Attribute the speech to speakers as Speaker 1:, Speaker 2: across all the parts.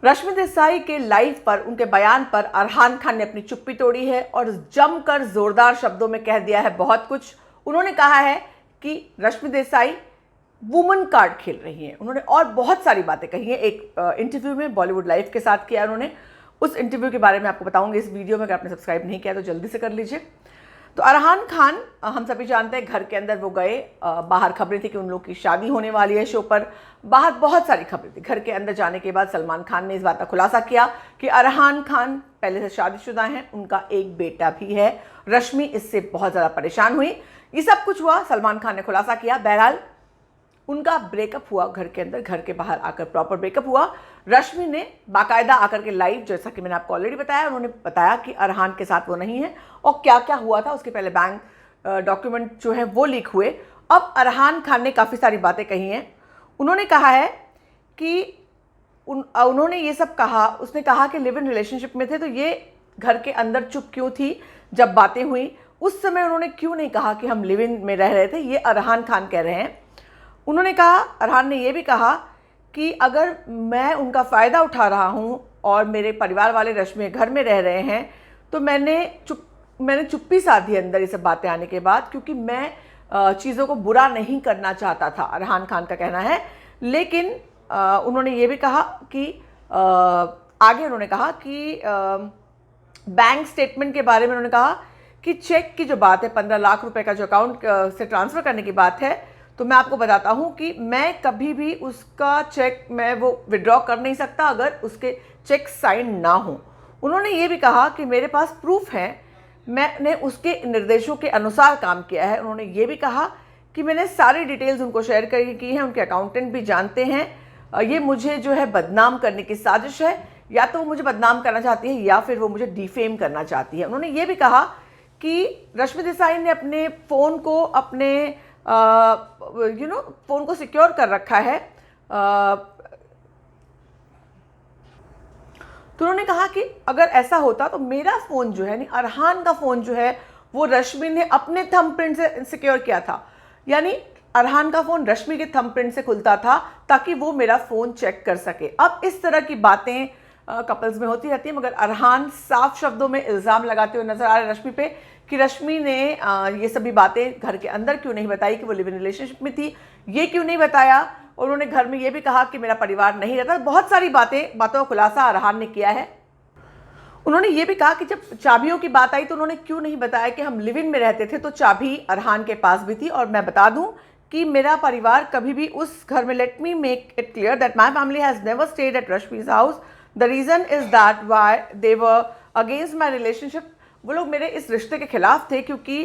Speaker 1: रश्मि देसाई के लाइव पर उनके बयान पर अरहान खान ने अपनी चुप्पी तोड़ी है और जमकर जोरदार शब्दों में कह दिया है बहुत कुछ। उन्होंने कहा है कि रश्मि देसाई वुमन कार्ड खेल रही हैं। उन्होंने और बहुत सारी बातें कही हैं। एक इंटरव्यू में बॉलीवुड लाइव के साथ किया उन्होंने। उस इंटरव्यू के बारे में आपको बताऊंगी इस वीडियो में। अगर आपने सब्सक्राइब नहीं किया तो जल्दी से कर लीजिए। तो अरहान खान, हम सभी जानते हैं, घर के अंदर वो गए, बाहर खबरें थी कि उन लोग की शादी होने वाली है शो पर। बाहर बहुत सारी खबरें थी। घर के अंदर जाने के बाद सलमान खान ने इस बात का खुलासा किया कि अरहान खान पहले से शादीशुदा हैं, उनका एक बेटा भी है। रश्मि इससे बहुत ज़्यादा परेशान हुई। ये सब कुछ हुआ, सलमान खान ने खुलासा किया। बहरहाल उनका ब्रेकअप हुआ घर के अंदर, घर के बाहर आकर प्रॉपर ब्रेकअप हुआ। रश्मि ने बाकायदा आकर के लाइव, जैसा कि मैंने आपको ऑलरेडी बताया, उन्होंने बताया कि अरहान के साथ वो नहीं है और क्या क्या हुआ था। उसके पहले बैंक डॉक्यूमेंट जो है वो लीक हुए। अब अरहान खान ने काफ़ी सारी बातें कही हैं। उन्होंने कहा है कि उन्होंने ये सब कहा, उसने कहा कि लिव इन रिलेशनशिप में थे तो ये घर के अंदर चुप क्यों थी जब बातें हुई। उस समय उन्होंने क्यों नहीं कहा कि हम लिव इन में रह रहे थे। ये अरहान खान कह रहे हैं। उन्होंने कहा, अरहान ने यह भी कहा कि अगर मैं उनका फ़ायदा उठा रहा हूँ और मेरे परिवार वाले रश्मि घर में रह रहे हैं तो मैंने चुप्पी साधी अंदर ये सब बातें आने के बाद, क्योंकि मैं चीज़ों को बुरा नहीं करना चाहता था, अरहान खान का कहना है। लेकिन उन्होंने ये भी कहा कि आगे उन्होंने कहा कि बैंक स्टेटमेंट के बारे में उन्होंने कहा कि चेक की जो बात है, 15 लाख रुपए का जो अकाउंट से ट्रांसफ़र करने की बात है, तो मैं आपको बताता हूं कि मैं कभी भी उसका चेक मैं वो विड्रॉ कर नहीं सकता अगर उसके चेक साइन ना हो। उन्होंने ये भी कहा कि मेरे पास प्रूफ है, मैंने उसके निर्देशों के अनुसार काम किया है। उन्होंने ये भी कहा कि मैंने सारी डिटेल्स उनको शेयर की हैं, उनके अकाउंटेंट भी जानते हैं। ये मुझे जो है बदनाम करने की साजिश है, या तो वो मुझे बदनाम करना चाहती है या फिर वो मुझे डिफेम करना चाहती है। उन्होंने ये भी कहा कि रश्मि देसाई ने अपने फ़ोन को फ़ोन को सिक्योर कर रखा है। तो उन्होंने कहा कि अगर ऐसा होता तो मेरा फ़ोन जो है, यानी अरहान का फ़ोन जो है, वो रश्मि ने अपने थंबप्रिंट से सिक्योर किया था। यानी अरहान का फ़ोन रश्मि के थंबप्रिंट से खुलता था ताकि वो मेरा फ़ोन चेक कर सके। अब इस तरह की बातें कपल्स में होती रहती है, मगर अरहान साफ शब्दों में इल्ज़ाम लगाते हुए नजर आ रहे हैं रश्मि पे कि रश्मि ने ये सभी बातें घर के अंदर क्यों नहीं बताई कि वो लिव इन रिलेशनशिप में थी, ये क्यों नहीं बताया। और उन्होंने घर में ये भी कहा कि मेरा परिवार नहीं रहता। बहुत सारी बातों का खुलासा अरहान ने किया है। उन्होंने ये भी कहा कि जब चाबियों की बात आई तो उन्होंने क्यों नहीं बताया कि हम लिव इन में रहते थे, तो चाबी अरहान के पास भी थी। और मैं बता दूं कि मेरा परिवार कभी भी उस घर में, let me make it clear that my family has never stayed at रश्मि's house. The reason is that why they were against my relationship. वो लोग मेरे इस रिश्ते के खिलाफ थे क्योंकि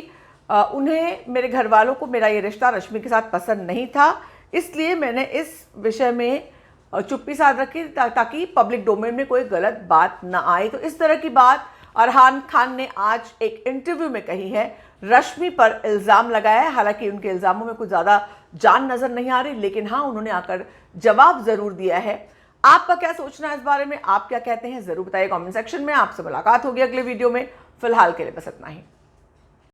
Speaker 1: उन्हें, मेरे घर वालों को मेरा ये रिश्ता रश्मि के साथ पसंद नहीं था। इसलिए मैंने इस विषय में चुप्पी साध रखी ताकि पब्लिक डोमेन में कोई गलत बात ना आए। तो इस तरह की बात अरहान खान ने आज एक इंटरव्यू में कही है, रश्मि पर इल्ज़ाम लगाया है। हालांकि उनके इल्ज़ामों में कुछ ज़्यादा जान नज़र नहीं आ रही, लेकिन हाँ, उन्होंने आकर जवाब ज़रूर दिया है। आपका क्या सोचना है इस बारे में, आप क्या कहते हैं, ज़रूर बताइए कमेंट सेक्शन में। आपसे मुलाकात होगी अगले वीडियो में। फिलहाल के लिए बस इतना ही।